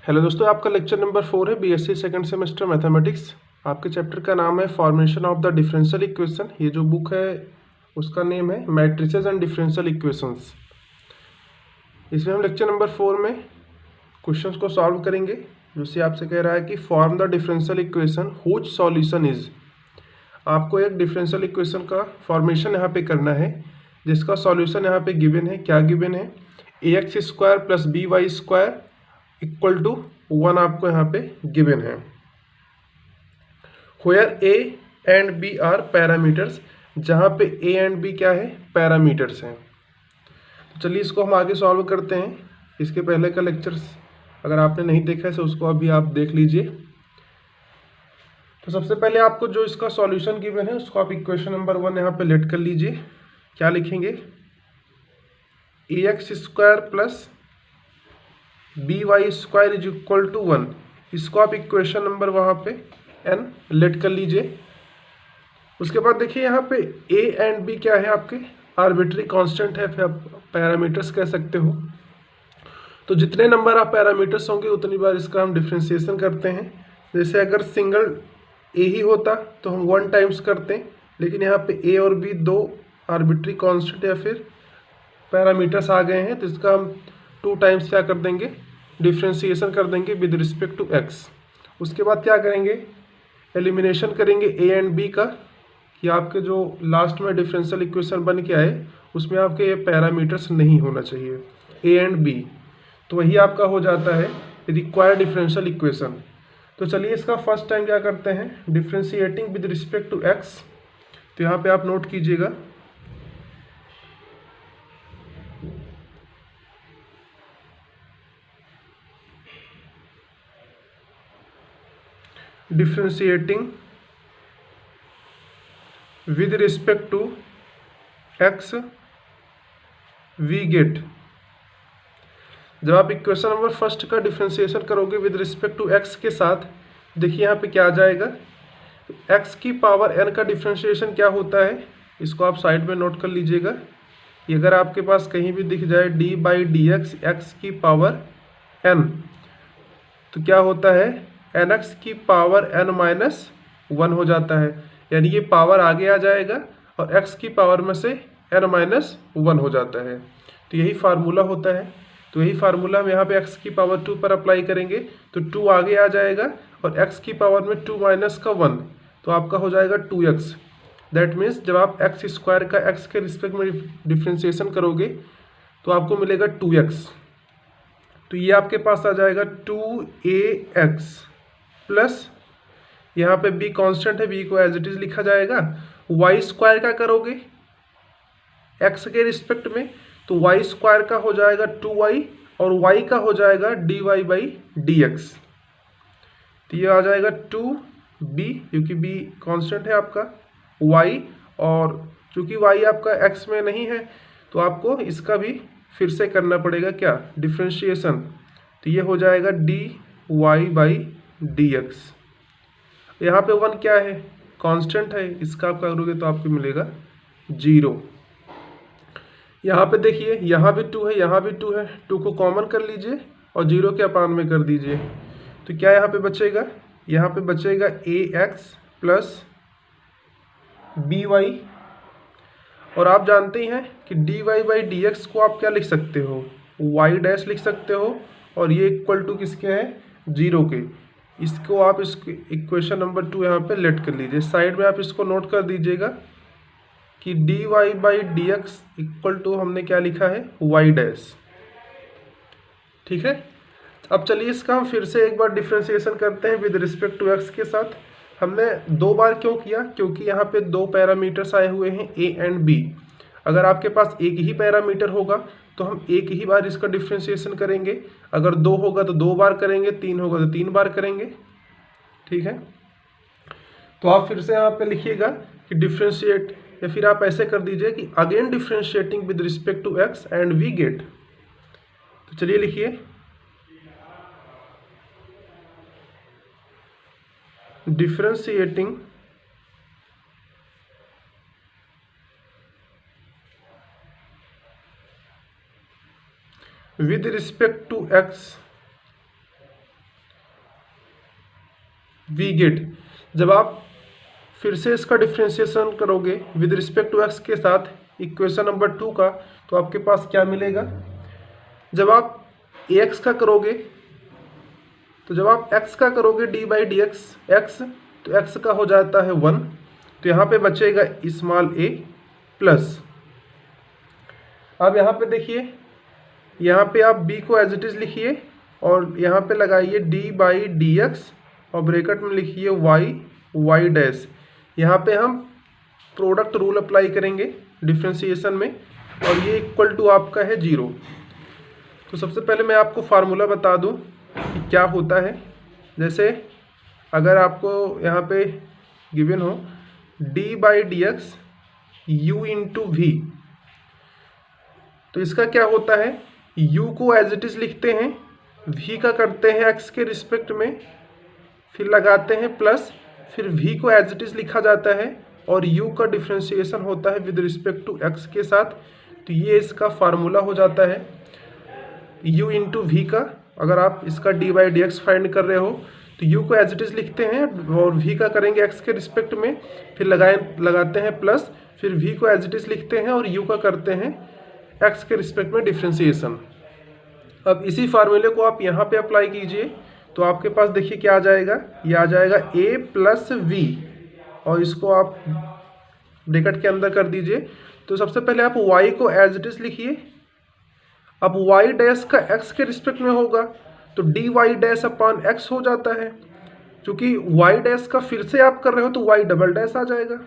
Hello दोस्तों, आपका lecture number 4 है बीएससी सेकंड सेमेस्टर मैथमेटिक्स। आपके चैप्टर का नाम है formation of the differential equation. ये जो बुक है उसका नेम है मैट्रिसेस एंड डिफरेंशियल इक्वेशंस। इसमें हम लेक्चर नंबर 4 में क्वेश्चंस को सॉल्व करेंगे। जिससे आपसे कह रहा है कि form the differential equation हुच solution is. आपको एक डिफरेंशियल इक्वेशन का फॉर्मेशन यहाँ पे करना है जिसका सॉल्यूशन यहाँ पे गिवन है। क्या गिवन है? ax square plus B Y square equal to 1 आपको यहाँ पे गिवन है। Where a and b are parameters, जहाँ पे a एंड b क्या है? पैरामीटर्स हैं। तो चलिए इसको हम आगे सॉल्व करते हैं। इसके पहले का लेक्चर्स अगर आपने नहीं देखा है तो उसको अभी आप देख लीजिए। तो सबसे पहले आपको जो इसका सॉल्यूशन गिवन है उसको आप इक्वेशन नंबर 1 यहाँ पे लेट कर लीजिए। क्या लिखेंगे? ax square plus B Y square is equal to 1। इसको आप इक्वेशन नंबर वहाँ पे n लेट कर लीजिए। उसके बाद देखिए यहाँ पे a एंड b क्या है? आपके आर्बिट्री कांस्टेंट है, फिर आप पैरामीटर्स कह सकते हो। तो जितने नंबर आप पैरामीटर्स होंगे उतनी बार इसका हम डिफ्रेंशिएशन करते हैं। जैसे अगर सिंगल a ही होता तो हम 1 टाइम्स करते हैं, लेकिन यहाँ पे a और b दो आर्बिट्री कांस्टेंट या फिर पैरामीटर्स आ गए हैं तो इसका हम 2 टाइम्स क्या कर देंगे? डिफ्रेंशिएशन कर देंगे विद रिस्पेक्ट टू x। उसके बाद क्या करेंगे? एलिमिनेशन करेंगे a एंड b का, कि आपके जो लास्ट में डिफरेंशियल इक्वेशन बन के आए उसमें आपके ये पैरामीटर्स नहीं होना चाहिए a एंड b। तो वही आपका हो जाता है रिक्वायर्ड डिफरेंशियल इक्वेशन। तो चलिए इसका फर्स्ट टाइम क्या करते हैं? Differentiating with respect to x। तो यहाँ पे आप नोट कीजिएगा, differentiating with respect to x we get। जब आप इक्वेशन नंबर फर्स्ट का डिफ्रेंशिएशन करोगे विद रिस्पेक्ट टू x के साथ, देखिए यहाँ पे क्या आ जाएगा? तो x की पावर n का डिफ्रेंशिएशन क्या होता है? इसको आप साइड में नोट कर लीजिएगा कि अगर आपके पास कहीं भी दिख जाए d by D x x की पावर n, तो क्या होता है? nx की पावर n माइनस 1 हो जाता है। यानी ये पावर आगे आ जाएगा और x की पावर में से n माइनस 1 हो जाता है। तो यही फार्मूला होता है। तो यही फार्मूला हम यहाँ पे x की पावर 2 पर अप्लाई करेंगे तो 2 आगे आ जाएगा और x की पावर में 2 माइनस का 1 तो आपका हो जाएगा 2x। दैट मीन्स जब आप x स्क्वायर का x के रिस्पेक्ट में डिफ्रेंशिएशन करोगे तो आपको मिलेगा 2x। तो ये आपके पास आ जाएगा 2ax प्लस यहाँ पे b कांस्टेंट है, b को एज इट इज लिखा जाएगा। y स्क्वायर का करोगे x के रिस्पेक्ट में तो y स्क्वायर का हो जाएगा 2y और y का हो जाएगा dy बाई डी एक्स। तो ये आ जाएगा 2b क्योंकि b कांस्टेंट है आपका, y और चूंकि y आपका x में नहीं है तो आपको इसका भी फिर से करना पड़ेगा क्या? डिफ्रेंशिएशन। तो ये हो जाएगा dy बाई डी एक्स। यहाँ पे 1 क्या है? कांस्टेंट है, इसका आप करोगे तो आपको मिलेगा 0। यहाँ पे देखिए यहाँ भी 2 है, यहाँ भी 2 है, 2 को कॉमन कर लीजिए और 0 के अपान में कर दीजिए। तो क्या यहाँ पे बचेगा? यहाँ पे बचेगा ax प्लस by। और आप जानते ही हैं कि dy बाई डी एक्स को आप क्या लिख सकते हो? y डैश लिख सकते हो और ये इक्वल टू किसके है? 0 के। इसको आप इस इक्वेशन नंबर 2 यहाँ पे लेट कर लीजिए। साइड में आप इसको नोट कर दीजिएगा कि dy by D X equal to हमने क्या लिखा है? y dash. ठीक है। अब चलिए इसका हम फिर से एक बार डिफ्रेंशिएशन करते हैं विद रिस्पेक्ट टू x के साथ। हमने 2 बार क्यों किया? क्योंकि यहाँ पे 2 पैरामीटर्स आए हुए हैं a एंड b। अगर आपके पास एक ही पैरामीटर होगा तो हम एक ही बार इसका डिफ्रेंशिएशन करेंगे, अगर 2 होगा तो 2 बार करेंगे, 3 होगा तो 3 बार करेंगे। ठीक है। तो आप फिर से यहाँ पे लिखिएगा कि डिफ्रेंशिएट, या फिर आप ऐसे कर दीजिए कि again differentiating with respect to x and we get. तो चलिए लिखिए differentiating with respect to x we get. जब आप फिर से इसका डिफ्रेंशिएशन करोगे विद रिस्पेक्ट टू एक्स के साथ इक्वेशन नंबर 2 का, तो आपके पास क्या मिलेगा? जब आप एक्स का करोगे, तो जब आप x का करोगे D by D x x, तो x का हो जाता है 1, तो यहाँ पे बचेगा स्मॉल a प्लस। अब यहाँ पे देखिए, यहाँ पे आप b को एज इट इज लिखिए और यहाँ पे लगाइए d बाई डी एक्स और ब्रैकेट में लिखिए y डैश। यहाँ पे हम प्रोडक्ट रूल अप्लाई करेंगे डिफ्रेंशिएशन में और ये इक्वल टू आपका है 0। तो सबसे पहले मैं आपको फार्मूला बता दूं कि क्या होता है। जैसे अगर आपको यहाँ पे गिवन हो d by D X U into V, तो इसका क्या होता है, u को एज इट इज लिखते हैं, v का करते हैं x के रिस्पेक्ट में, फिर लगाते हैं प्लस, फिर v को एज इट इज लिखा जाता है और u का डिफ्रेंशिएशन होता है विद रिस्पेक्ट टू x के साथ। तो ये इसका फार्मूला हो जाता है u इंटू वी का। अगर आप इसका d by D x find कर रहे हो तो u को एज इट इज लिखते हैं और v का करेंगे x के रिस्पेक्ट में, फिर लगाते हैं प्लस, फिर v को एज इट इज लिखते हैं और u का करते हैं x के रिस्पेक्ट में डिफ्रेंशिएशन। अब इसी फार्मूले को आप यहाँ पे अप्लाई कीजिए तो आपके पास देखिए क्या आ जाएगा, ये आ जाएगा a प्लस वी और इसको आप ब्रैकेट के अंदर कर दीजिए। तो सबसे पहले आप y को एज इट इज लिखिए। अब y डैश का x के रिस्पेक्ट में होगा तो D Y dash upon X हो जाता है। क्योंकि y डैश का फिर से आप कर रहे हो तो y डबल डैश आ जाएगा।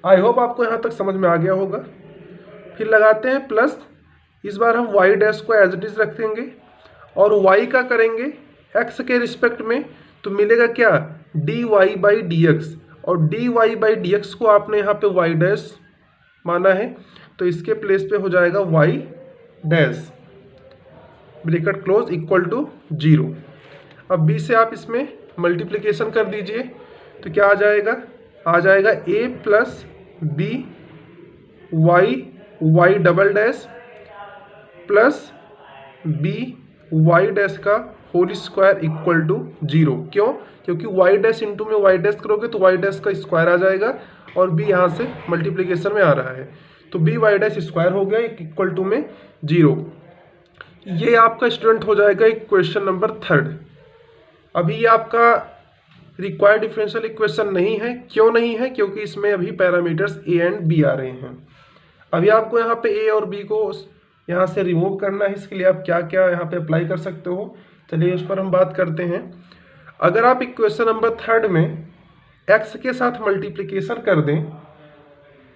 आई होप आपको यहाँ तक समझ में आ गया होगा। फिर लगाते हैं प्लस, इस बार हम y डैश को एज इट इज रख देंगे और y का करेंगे x के रिस्पेक्ट में, तो मिलेगा क्या, d Y by D x, और D Y by D x को आपने यहाँ पे y डैश माना है तो इसके प्लेस पे हो जाएगा y dash bracket close equal to 0। अब b से आप इसमें मल्टीप्लिकेशन कर दीजिए तो क्या आ जाएगा a plus B Y double dash plus B Y dash का होल स्क्वायर इक्वल टू 0। क्यों? क्योंकि वाई डैश इंटू में वाई डैश करोगे तो वाई डैश का स्क्वायर आ जाएगा और बी यहाँ से मल्टीप्लिकेशन में आ रहा है, तो बी वाई डैश स्क्वायर हो गया इक्वल टू में 0। ये आपका स्टूडेंट हो जाएगा इक्वेशन नंबर 3। अभी ये आपका रिक्वायर्ड डिफरेंशियल इक्वेशन नहीं है। क्यों नहीं है? क्योंकि इसमें अभी पैरामीटर्स ए एंड बी आ रहे हैं। अभी आपको यहाँ पे ए और बी को यहाँ से रिमूव करना है। इसके लिए आप क्या क्या यहाँ पे अप्लाई कर सकते हो, चलिए उस पर हम बात करते हैं। अगर आप इक्वेशन नंबर 3 में x के साथ मल्टीप्लिकेशन कर दें,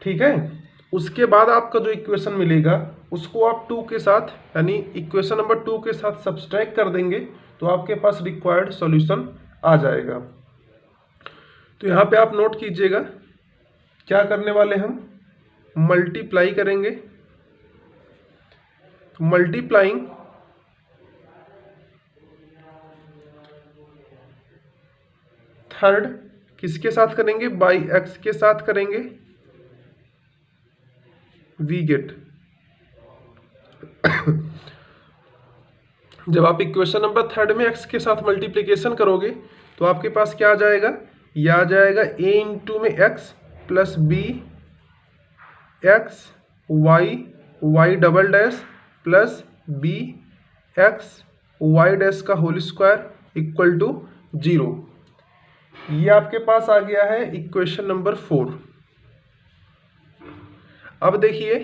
ठीक है, उसके बाद आपका जो इक्वेशन मिलेगा उसको आप 2 के साथ यानी इक्वेशन नंबर 2 के साथ सब्सट्रैक्ट कर देंगे तो आपके पास रिक्वायर्ड सॉल्यूशन आ जाएगा। तो यहाँ पे आप नोट कीजिएगा क्या करने वाले, हम मल्टीप्लाई करेंगे। तो मल्टीप्लाइंग थर्ड किसके साथ करेंगे, बाई एक्स के साथ करेंगे, वी गेट। जब आप इक्वेशन नंबर 3 में x के साथ मल्टीप्लिकेशन करोगे तो आपके पास क्या आ जाएगा, यह आ जाएगा a इंटू में x plus B X Y double dash plus B X Y dash का होल स्क्वायर इक्वल टू 0। ये आपके पास आ गया है इक्वेशन नंबर 4। अब देखिए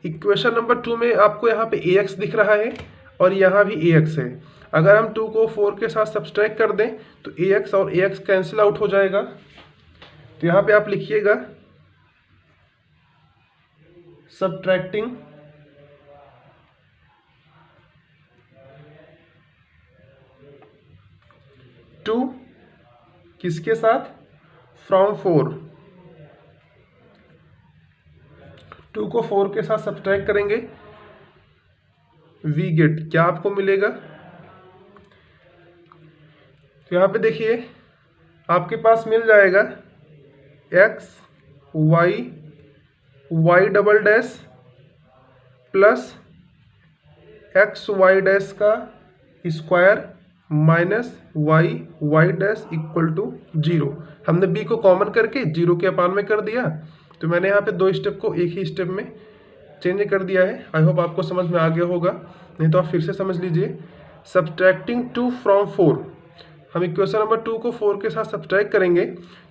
इक्वेशन नंबर 2 में आपको यहाँ पे ax दिख रहा है और यहाँ भी ax है। अगर हम 2 को 4 के साथ सब्सट्रैक्ट कर दें तो ax और ax कैंसिल आउट हो जाएगा। तो यहाँ पे आप लिखिएगा सब्ट्रैक्टिंग टू किसके साथ, फ्रॉम 4, 2 को 4 के साथ सब्ट्रैक्ट करेंगे, वी गेट। क्या आपको मिलेगा, तो यहाँ पे देखिए आपके पास मिल जाएगा x Y double dash plus x Y dash का square minus y dash equal to 0। हमने b को कॉमन करके 0 के अपान में कर दिया, तो मैंने यहाँ पे 2 स्टेप को एक ही स्टेप में चेंज कर दिया है। आई होप आपको समझ में आ गया होगा, नहीं तो आप फिर से समझ लीजिए। सब्ट्रैक्टिंग 2 फ्रॉम 4, हम इक्वेशन नंबर 2 को 4 के साथ सब्ट्रैक्ट करेंगे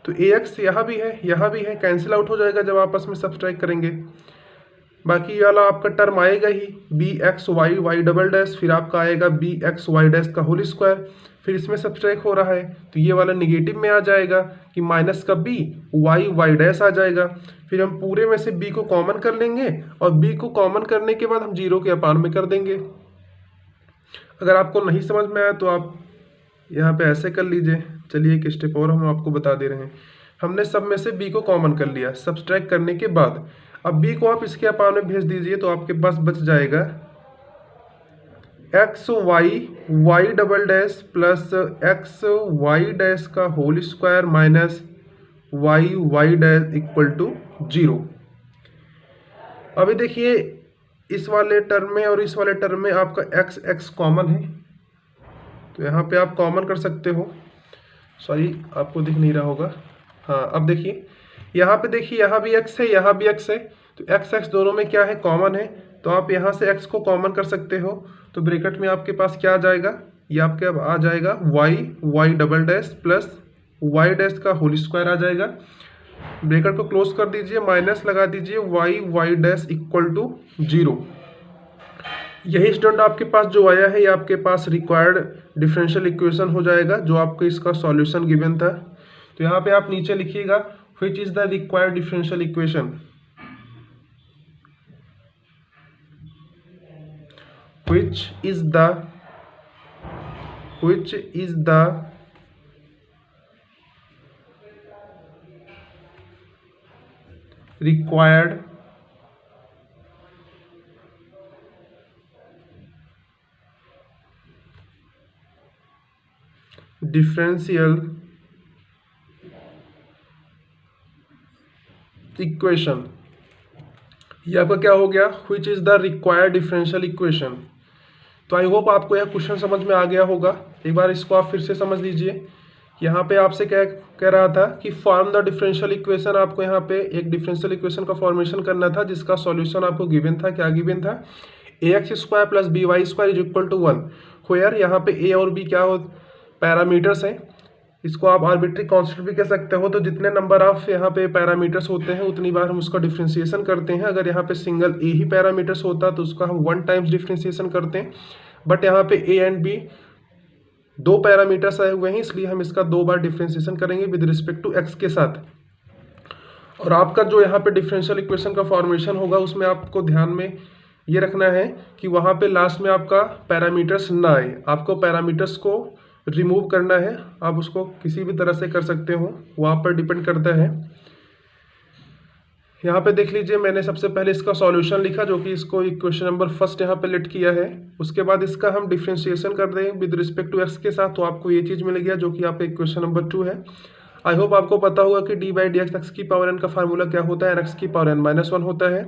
तो ax यहाँ भी है, कैंसिल आउट हो जाएगा जब आपस में सब्ट्रैक्ट करेंगे। बाकी ये वाला आपका टर्म आएगा ही bx y डबल डैश, फिर आपका आएगा bx y डैश का होल स्क्वायर, फिर इसमें सब्ट्रैक्ट हो रहा है तो ये वाला निगेटिव में आ जाएगा कि माइनस का b y डैश आ जाएगा। फिर हम पूरे में से b को कॉमन कर लेंगे और b को कॉमन करने के बाद हम 0 के अपान में कर देंगे। अगर आपको नहीं समझ में आया तो आप यहाँ पे ऐसे कर लीजिए। चलिए एक स्टेप और हम आपको बता दे रहे हैं। हमने सब में से b को कॉमन कर लिया सब्ट्रैक्ट करने के बाद, अब b को आप इसके अपान में भेज दीजिए तो आपके पास बच जाएगा x Y double dash plus x Y dash का whole square minus y dash equal to 0। अभी देखिए इस वाले टर्म में और इस वाले टर्म में आपका एक्स कॉमन है, तो यहाँ पे आप कॉमन कर सकते हो। सॉरी आपको दिख नहीं रहा होगा, हाँ अब देखिए यहाँ पे देखिए यहाँ भी x है यहाँ भी x है, तो x दोनों में क्या है कॉमन है, तो आप यहाँ से x को कॉमन कर सकते हो। तो ब्रैकेट में आपके पास क्या आ जाएगा, ये आपके अब आ जाएगा Y double dash plus Y dash का होल स्क्वायर आ जाएगा। ब्रैकेट को क्लोज कर दीजिए, माइनस लगा दीजिए वाई डैश इक्वल टू 0। यही स्टूडेंट आपके पास जो आया है ये आपके पास रिक्वायर्ड डिफरेंशियल इक्वेशन हो जाएगा, जो आपको इसका सॉल्यूशन गिवन था। तो यहाँ पे आप नीचे लिखिएगा which is the required differential equation, which is the required differential equation. ये आपका क्या हो गया, which is the required differential equation। तो आई होप आपको यह क्वेश्चन समझ में आ गया होगा। एक बार इसको आप फिर से समझ लीजिए। यहाँ पे आपसे क्या कह रहा था कि फॉर्म द डिफरेंशियल इक्वेशन, आपको यहाँ पे एक डिफरेंशियल इक्वेशन का फॉर्मेशन करना था जिसका सॉल्यूशन आपको गिवन था। क्या गिवन था, ax square plus by square is equal to 1, where यहाँ पे a और b क्या हो पैरामीटर्स हैं। इसको आप आर्बिट्री कांस्टेंट भी कह सकते हो। तो जितने नंबर ऑफ यहाँ पे पैरामीटर्स होते हैं उतनी बार हम उसका डिफ्रेंसिएशन करते हैं। अगर यहाँ पे सिंगल ए ही पैरामीटर्स होता तो उसका हम 1 टाइम्स डिफ्रेंसिएशन करते हैं, बट यहाँ पे ए एंड बी 2 पैरामीटर्स आए हुए हैं, इसलिए हम इसका 2 बार डिफ्रेंसिएशन करेंगे विद रिस्पेक्ट टू एक्स के साथ। और आपका जो यहाँ पे डिफरेंशियल इक्वेशन का फॉर्मेशन होगा उसमें आपको ध्यान में ये रखना है कि वहाँ पे लास्ट में आपका पैरामीटर्स ना आए, आपको पैरामीटर्स को रिमूव करना है। आप उसको किसी भी तरह से कर सकते हो, वो आप पर डिपेंड करता है। यहाँ पे देख लीजिए मैंने सबसे पहले इसका सॉल्यूशन लिखा जो कि इसको इक्वेशन नंबर फर्स्ट यहाँ पे लेट किया है। उसके बाद इसका हम डिफरेंशिएशन कर रहे हैं विद रिस्पेक्ट टू एक्स के साथ, तो आपको ये चीज़ मिल गया जो कि आपका इक्वेशन नंबर 2 है। आई होप आपको पता होगा कि D by D x x की पावर एन का फार्मूला क्या होता है, एक्स की पावर एन -1 होता है।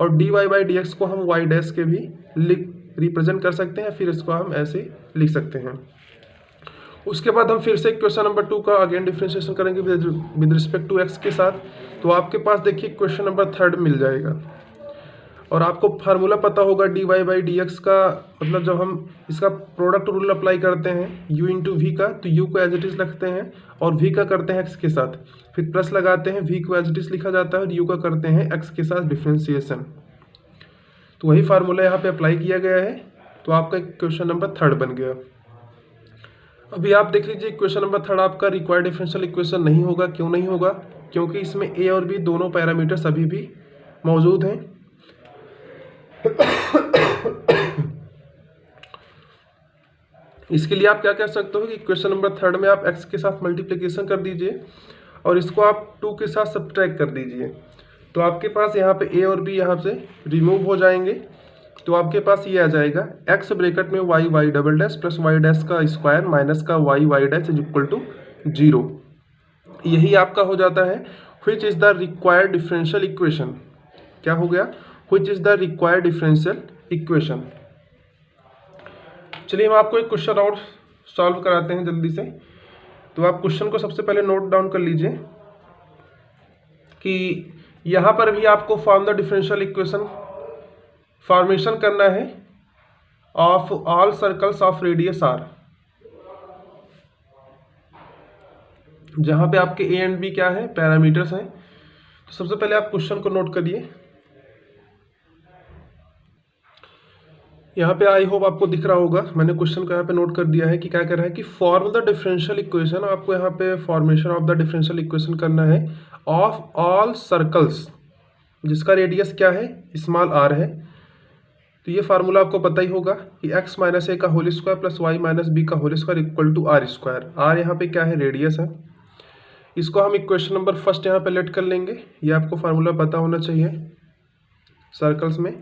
और D Y by D x को हम वाई डैश के भी रिप्रेजेंट कर सकते हैं, फिर इसको हम ऐसे लिख सकते हैं। उसके बाद हम फिर से क्वेश्चन नंबर 2 का अगेन डिफरेंशिएशन करेंगे विद रिस्पेक्ट टू एक्स के साथ। तो आपके पास देखिए क्वेश्चन नंबर 3 मिल जाएगा और आपको फार्मूला पता होगा D Y by D X का, मतलब जब हम इसका प्रोडक्ट रूल अप्लाई करते हैं u इंटू वी का, तो u को एज इट इज रखते हैं और v का करते हैं x के साथ, फिर प्लस लगाते हैं, v को एज इट इज लिखा जाता है और u का करते हैं x के साथ डिफरेंशिएशन। तो वही फार्मूला यहाँ पे अप्लाई किया गया है, तो आपका क्वेश्चन नंबर 3 बन गया। अभी आप देख लीजिए क्वेश्चन नंबर 3 आपका रिक्वायर्ड डिफरेंशियल इक्वेशन नहीं होगा। क्यों नहीं होगा, क्योंकि इसमें a और b दोनों पैरामीटर्स अभी भी मौजूद हैं। इसके लिए आप क्या कर सकते हो कि क्वेश्चन नंबर 3 में आप x के साथ मल्टीप्लिकेशन कर दीजिए और इसको आप 2 के साथ सब्ट्रैक्ट कर दीजिए, तो आपके पास यहाँ पे a और b यहाँ से रिमूव हो जाएंगे। तो आपके पास ये आ जाएगा x ब्रैकेट में Y double dash plus Y dash का स्क्वायर माइनस का Y dash is equal to 0। यही आपका हो जाता है which is the required differential equation. क्या हो गया, which is the required differential equation. चलिए हम आपको एक क्वेश्चन और सॉल्व कराते हैं जल्दी से। तो आप क्वेश्चन को सबसे पहले नोट डाउन कर लीजिए कि यहाँ पर भी आपको form the differential equation formation करना है of all circles of radius R, जहाँ पे आपके ए एंड बी क्या है, पैरामीटर्स हैं। तो सबसे पहले आप क्वेश्चन को नोट करिए। यहाँ पे आई होप आपको दिख रहा होगा, मैंने क्वेश्चन को यहाँ पे नोट कर दिया है कि क्या कर रहा है कि फॉर्म द डिफरेंशियल इक्वेशन। आपको यहाँ पे formation of the differential equation करना है ऑफ ऑल सर्कल्स, जिसका रेडियस क्या है, स्मॉल आर है। तो ये फार्मूला आपको पता ही होगा कि x माइनस ए का whole square plus Y minus b का whole square equal to r square. आर यहाँ पे क्या है, रेडियस है। इसको हम इक्वेशन नंबर फर्स्ट यहाँ पे लेट कर लेंगे। ये आपको फार्मूला पता होना चाहिए सर्कल्स में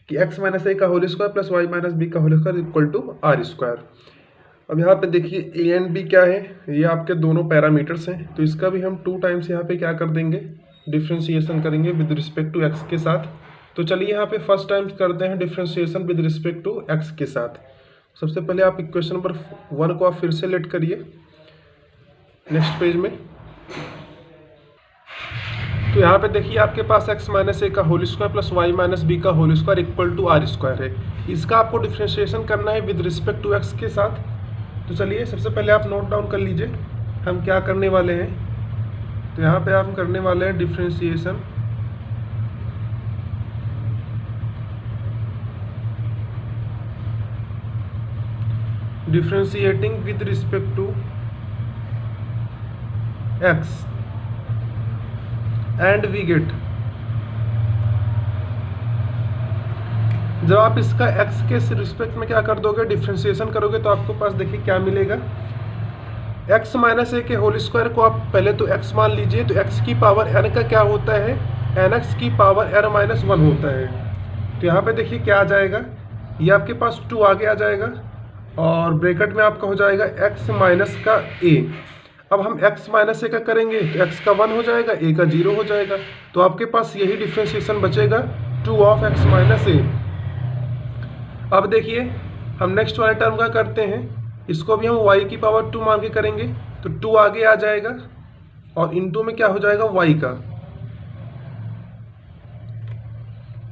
कि x माइनस ए का whole square plus Y minus b का whole square equal to r square. अब यहाँ पे देखिए ए एंड बी क्या है, ये आपके दोनों पैरामीटर्स हैं। तो इसका भी हम 2 टाइम्स यहाँ पे क्या कर देंगे, डिफ्रेंशिएशन करेंगे विद रिस्पेक्ट टू x के साथ। तो चलिए यहाँ पे फर्स्ट टाइम करते हैं differentiation with respect to x के साथ। सबसे पहले आप इक्वेशन नंबर 1 को आप फिर से लेट करिए नेक्स्ट पेज में। तो यहाँ पे देखिए आपके पास x माइनस ए का whole square plus Y minus b का whole square equal to r square है। इसका आपको डिफ्रेंशिएशन करना है विद रिस्पेक्ट टू x के साथ। तो चलिए सबसे पहले आप नोट डाउन कर लीजिए हम क्या करने वाले हैं। तो यहाँ पे आप करने वाले हैं differentiation differentiating with respect to x and we get, जब आप इसका x के रिस्पेक्ट में क्या कर दोगे, डिफ्रेंशिएशन करोगे, तो आपको पास देखिए क्या मिलेगा। x माइनस ए के होल स्क्वायर को आप पहले तो x मान लीजिए। तो x की पावर n का क्या होता है, nx की पावर n माइनस 1 होता है। तो यहाँ पे देखिए क्या आ जाएगा, ये आपके पास 2 आगे आ जाएगा और ब्रैकेट में आपका हो जाएगा x माइनस का a। अब हम x माइनस ए का करेंगे तो x का 1 हो जाएगा, a का 0 हो जाएगा। तो आपके पास यही डिफ्रेंशिएशन बचेगा 2 ऑफ x माइनस ए। अब देखिए हम नेक्स्ट वाले टर्म का करते हैं, इसको भी हम y की पावर 2 मान के करेंगे। तो 2 आगे आ जाएगा और इनटू में क्या हो जाएगा, y का।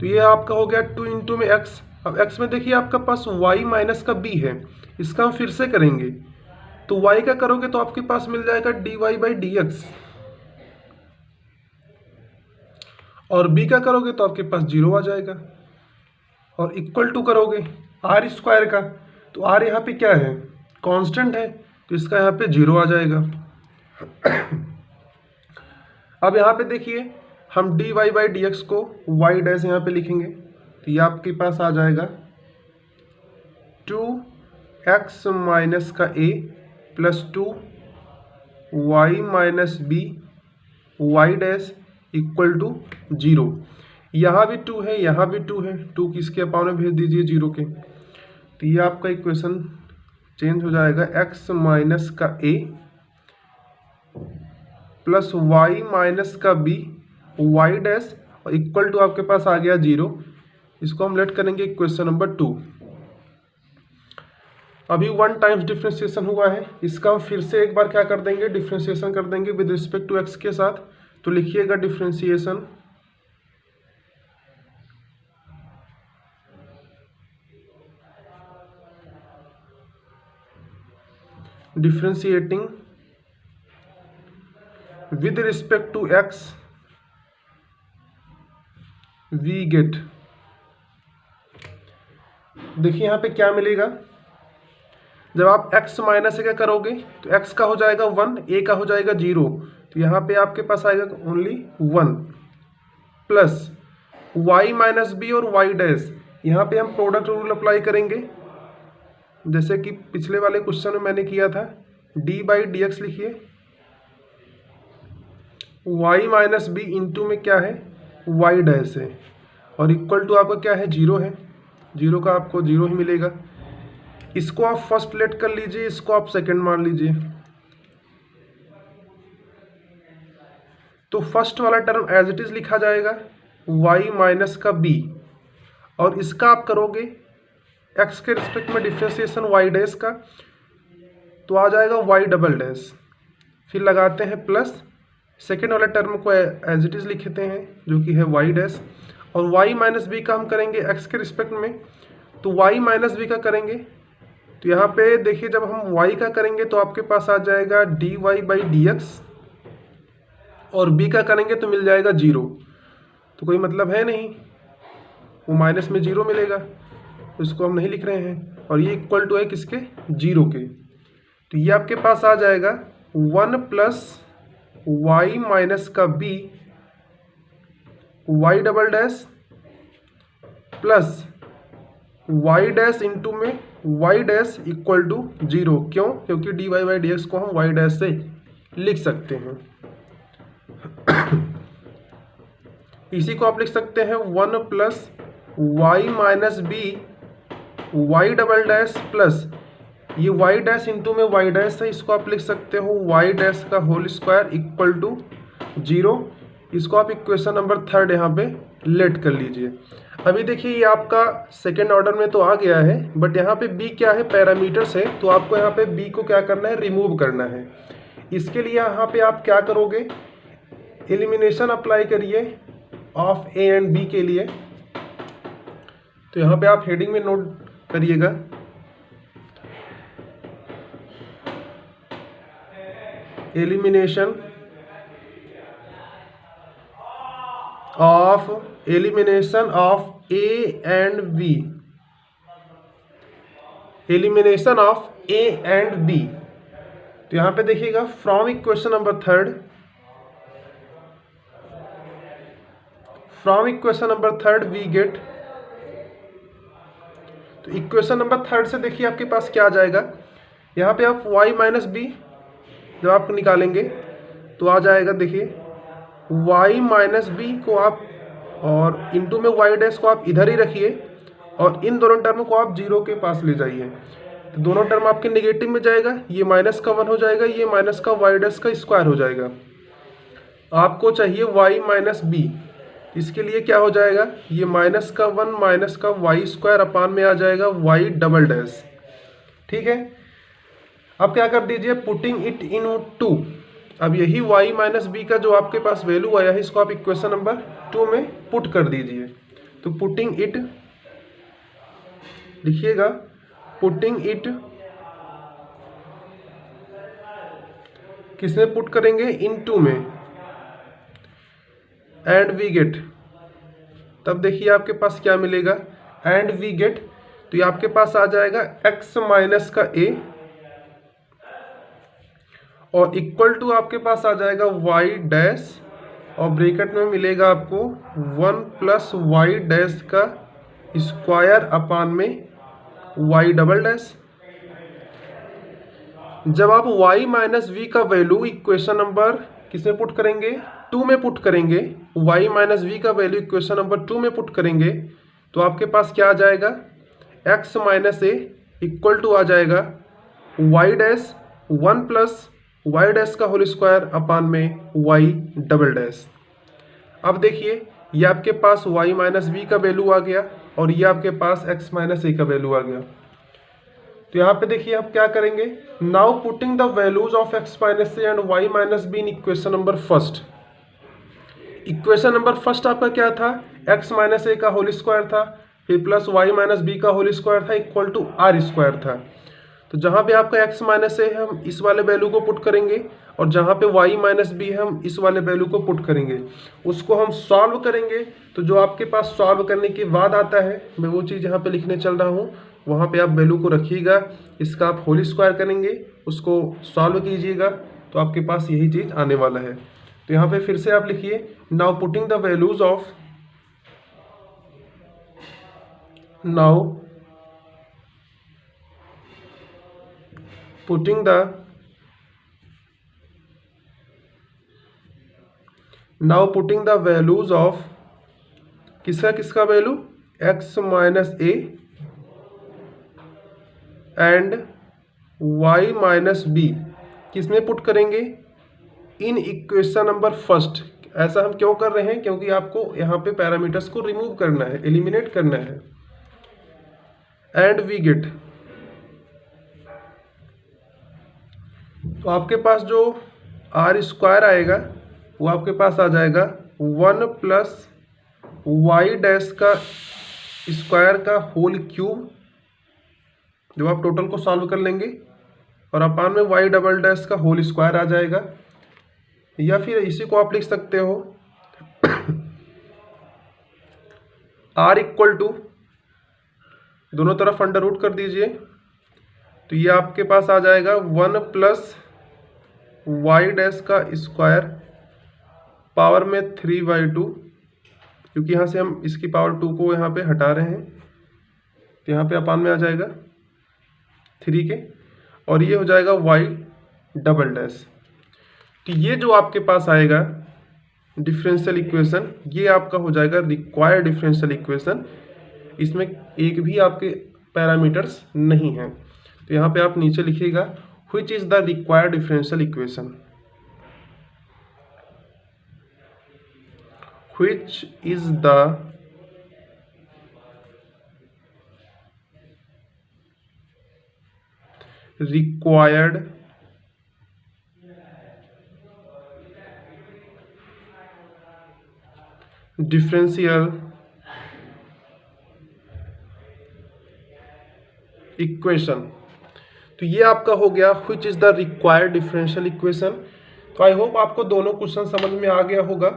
तो ये आपका हो गया 2 इंटू में x। अब x में देखिए आपका पास y माइनस का b है, इसका हम फिर से करेंगे। तो y का करोगे तो आपके पास मिल जाएगा dy बाई डी एक्स, और b का करोगे तो आपके पास 0 आ जाएगा, और इक्वल टू करोगे आर स्क्वायर का। तो r यहाँ पे क्या है, कांस्टेंट है, तो इसका यहाँ पे 0 आ जाएगा। अब यहाँ पे देखिए हम dy बाई डी एक्स को y डैश यहाँ पे लिखेंगे। तो ये आपके पास आ जाएगा 2x माइनस का a plus 2 y minus B Y dash equal to 0। यहाँ भी 2 है, यहाँ भी 2 है, 2 किसके अपाउन में भेज दीजिए, 0 के। तो ये आपका इक्वेशन चेंज हो जाएगा, x माइनस का a प्लस y माइनस का b वाई डैश और इक्वल टू आपके पास आ गया 0। इसको हम लेट करेंगे इक्वेशन नंबर 2। अभी 1 टाइम्स डिफ्रेंशिएशन हुआ है, इसका हम फिर से एक बार क्या कर देंगे, डिफ्रेंशिएशन कर देंगे विद रिस्पेक्ट टू x के साथ। तो लिखिएगा differentiation differentiating with respect to x we get. देखिए यहाँ पे क्या मिलेगा, जब आप x माइनस ए का करोगे तो x का हो जाएगा 1, a का हो जाएगा 0। तो यहाँ पे आपके पास आएगा only 1 plus y minus B और y डैश। यहाँ पे हम प्रोडक्ट रूल अप्लाई करेंगे, जैसे कि पिछले वाले क्वेश्चन में मैंने किया था। डी बाई डी एक्स लिखिए, y माइनस बी इंटू में क्या है, y डैश है, और इक्वल टू आपका क्या है, 0 है। 0 का आपको 0 ही मिलेगा। इसको आप फर्स्ट लेट कर लीजिए, इसको आप सेकंड मान लीजिए। तो फर्स्ट वाला टर्म एज इट इज लिखा जाएगा y माइनस का b, और इसका आप करोगे x के रिस्पेक्ट में डिफ्रेंशिएशन y डैश का। तो आ जाएगा वाई डबल डैश, फिर लगाते हैं प्लस, सेकेंड वाले टर्म को एज इट इज़ लिखते हैं जो कि है वाई डैश, और वाई माइनस बी का हम करेंगे एक्स के रिस्पेक्ट में, तो वाई माइनस बी का करेंगे। तो यहाँ पे देखिए जब हम y का करेंगे तो आपके पास आ जाएगा dy बाई डी एक्स, और b का करेंगे तो मिल जाएगा 0। तो कोई मतलब है नहीं, वो माइनस में 0 मिलेगा, तो इसको हम नहीं लिख रहे हैं, और ये इक्वल टू है किसके, 0 के। तो ये आपके पास आ जाएगा 1 प्लस वाई माइनस का b Y double dash plus Y dash into में वाई डैश इक्वल टू 0। क्यों? क्योंकि D Y by D x को हम वाई डैश से लिख सकते हैं। इसी को आप लिख सकते हैं 1 plus Y minus B Y double dash plus ये वाई डैश इंटू में वाई डैश है, इसको आप लिख सकते हो वाई डैश का होल स्क्वायर इक्वल टू 0। इसको आप इक्वेशन नंबर 3 यहाँ पे लेट कर लीजिए। अभी देखिए ये आपका सेकेंड ऑर्डर में तो आ गया है, बट यहाँ पे b क्या है, पैरामीटर्स है, तो आपको यहाँ पे b को क्या करना है, रिमूव करना है। इसके लिए यहाँ पे आप क्या करोगे, एलिमिनेशन अप्लाई करिए ऑफ a एंड b के लिए। तो यहाँ पे आप हेडिंग में नोट करिएगा, elimination of a and b, elimination of a and b। तो यहाँ पे देखिएगा from equation number 3, we get. तो इक्वेशन नंबर 3 से देखिए आपके पास क्या आ जाएगा, यहाँ पे आप y माइनस बी जब आप निकालेंगे तो आ जाएगा, देखिए y माइनस बी को आप और इंटू में y डैश को आप इधर ही रखिए, और इन दोनों टर्म को आप 0 के पास ले जाइए। तो दोनों टर्म आपके नेगेटिव में जाएगा, ये माइनस का 1 हो जाएगा, ये माइनस का y डैश का स्क्वायर हो जाएगा। आपको चाहिए y माइनस बी, इसके लिए क्या हो जाएगा, ये माइनस का 1 माइनस का वाई स्क्वायर अपान में आ जाएगा वाई डबल डैश। ठीक है, अब क्या कर दीजिए, पुटिंग इट इन टू। अब यही y माइनस बी का जो आपके पास वैल्यू आया है, इसको आप इक्वेशन नंबर 2 में पुट कर दीजिए। तो पुटिंग इट लिखिएगा, पुटिंग इट किसमें पुट करेंगे, इन टू में, एंड वी गेट। तब देखिए आपके पास क्या मिलेगा, एंड वी गेट। तो ये आपके पास आ जाएगा x माइनस का a, और इक्वल टू आपके पास आ जाएगा y डैश, और ब्रैकेट में मिलेगा आपको 1 प्लस वाई डैश का स्क्वायर अपान में y डबल डैश। जब आप y माइनस वी का वैल्यू इक्वेशन नंबर किसमें पुट करेंगे, 2 में पुट करेंगे, y माइनस वी का वैल्यू इक्वेशन नंबर 2 में पुट करेंगे, तो आपके पास क्या आ जाएगा, x minus a equal to आ जाएगा y dash 1 plus Y dash का होल स्क्वायर अपान में y डबल डैश। अब देखिए ये आपके पास y माइनस बी का वैल्यू आ गया, और ये आपके पास x माइनस ए का वैल्यू आ गया। तो यहाँ पे देखिए आप क्या करेंगे, now putting the values of x minus a and y minus be in equation number first. Equation number first आपका क्या था, x माइनस ए का होल स्क्वायर था, फिर प्लस y माइनस बी का होल स्क्वायर था इक्वल टू r स्क्वायर था। तो जहाँ पे आपका x माइनस ए है हम इस वाले वैल्यू को पुट करेंगे, और जहाँ पे y माइनस बी है हम इस वाले वैल्यू को पुट करेंगे। उसको हम सॉल्व करेंगे, तो जो आपके पास सॉल्व करने के बाद आता है, मैं वो चीज़ यहाँ पे लिखने चल रहा हूँ, वहाँ पे आप वैल्यू को रखिएगा, इसका आप होल स्क्वायर करेंगे, उसको सॉल्व कीजिएगा, तो आपके पास यही चीज़ आने वाला है। तो यहाँ पे फिर से आप लिखिए, now putting the values of, now putting the values of किसका value, x minus a and y minus b किसमें पुट करेंगे, इन इक्वेशन नंबर फर्स्ट। ऐसा हम क्यों कर रहे हैं, क्योंकि आपको यहाँ पे पैरामीटर्स को रिमूव करना है, एलिमिनेट करना है। एंड वी गेट, तो आपके पास जो आर स्क्वायर आएगा वो आपके पास आ जाएगा 1 प्लस वाई डैश का स्क्वायर का होल क्यूब, जो आप टोटल को सॉल्व कर लेंगे, और अपान में वाई डबल डैश का होल स्क्वायर आ जाएगा। या फिर इसी को आप लिख सकते हो आर इक्वल टू, दोनों तरफ अंडर रूट कर दीजिए, तो ये आपके पास आ जाएगा 1 प्लस वाई डैश का स्क्वायर पावर में 3/2, क्योंकि यहाँ से हम इसकी पावर 2 को यहाँ पे हटा रहे हैं, तो यहाँ पे अपान में आ जाएगा 3 के, और ये हो जाएगा वाई डबल डैश। तो ये जो आपके पास आएगा डिफरेंशियल इक्वेशन, ये आपका हो जाएगा रिक्वायर्ड डिफरेंशियल इक्वेशन। इसमें एक भी आपके पैरामीटर्स नहीं हैं, तो यहाँ पे आप नीचे लिखिएगा which is the required differential equation, which is the required differential equation. तो ये आपका हो गया which is the required differential equation. तो आई होप आपको दोनों क्वेश्चन समझ में आ गया होगा।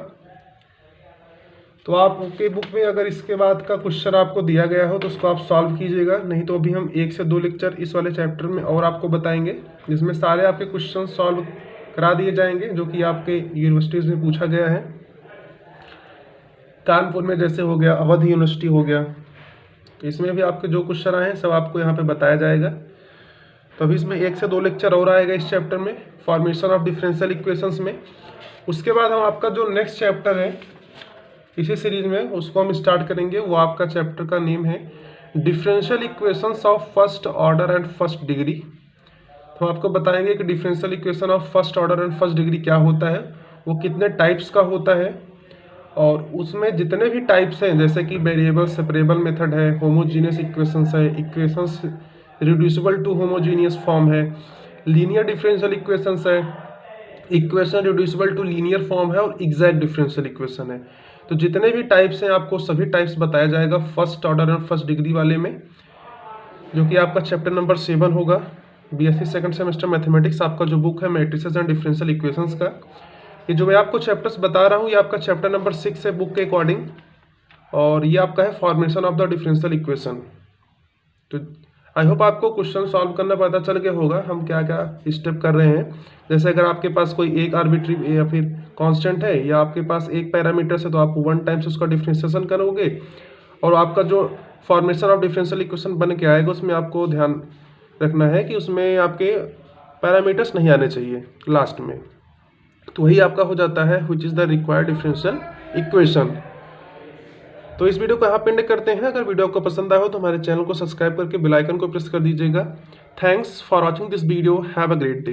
तो आपके बुक में अगर इसके बाद का क्वेश्चन आपको दिया गया हो तो उसको आप सॉल्व कीजिएगा, नहीं तो अभी हम 1 से 2 लेक्चर इस वाले चैप्टर में और आपको बताएंगे, जिसमें सारे आपके क्वेश्चन सॉल्व करा दिए जाएंगे जो कि आपके यूनिवर्सिटीज़ में पूछा गया है। कानपुर में जैसे हो गया, अवध यूनिवर्सिटी हो गया, तो इसमें भी आपके जो क्वेश्चन आए हैं सब आपको यहाँ पे बताया जाएगा। तो अभी इसमें 1 से 2 लेक्चर और आएगा इस चैप्टर में, फॉर्मेशन ऑफ डिफरेंशियल इक्वेशंस में। उसके बाद हम आपका जो नेक्स्ट चैप्टर है इसी सीरीज में, उसको हम स्टार्ट करेंगे। वो आपका चैप्टर का नेम है differential equations of first order and first degree. तो आपको बताएंगे कि differential equation of first order and first degree क्या होता है, वो कितने टाइप्स का होता है, और उसमें जितने भी टाइप्स हैं जैसे कि वेरिएबल सेपरेबल मेथड है, होमोजीनियस इक्वेशंस है, equations reducible to homogeneous form है, लीनियर डिफरेंशियल इक्वेशंस है, equation reducible to linear form है, और एग्जैक्ट डिफरेंशियल इक्वेशन है। तो जितने भी टाइप्स हैं आपको सभी टाइप्स बताया जाएगा first order and first degree वाले में, जो कि आपका चैप्टर नंबर 7 होगा। बीएससी सेकंड सेमेस्टर मैथमेटिक्स आपका जो बुक है मैट्रिसेस एंड डिफरेंशियल इक्वेशंस का, ये जो मैं आपको चैप्टर्स बता रहा हूँ ये आपका चैप्टर नंबर 6 है बुक के अकॉर्डिंग, और ये आपका है formation of the differential equation. तो आई होप आपको क्वेश्चन सॉल्व करना पता चल गया होगा हम क्या क्या स्टेप कर रहे हैं। जैसे अगर आपके पास कोई एक आर्बिट्री या फिर कांस्टेंट है, या आपके पास एक पैरामीटर है, तो आप 1 टाइम्स उसका डिफरेंशिएशन करोगे, और आपका जो फॉर्मेशन ऑफ डिफरेंशियल इक्वेशन बन के आएगा उसमें आपको ध्यान रखना है कि उसमें आपके पैरामीटर्स नहीं आने चाहिए लास्ट में। तो वही आपका हो जाता है which is the required differential equation. तो इस वीडियो को यहाँ पे एंड करते हैं। अगर वीडियो आपको पसंद आया हो तो हमारे चैनल को सब्सक्राइब करके बेल आइकन को प्रेस कर दीजिएगा। Thanks for watching this video, have a great day.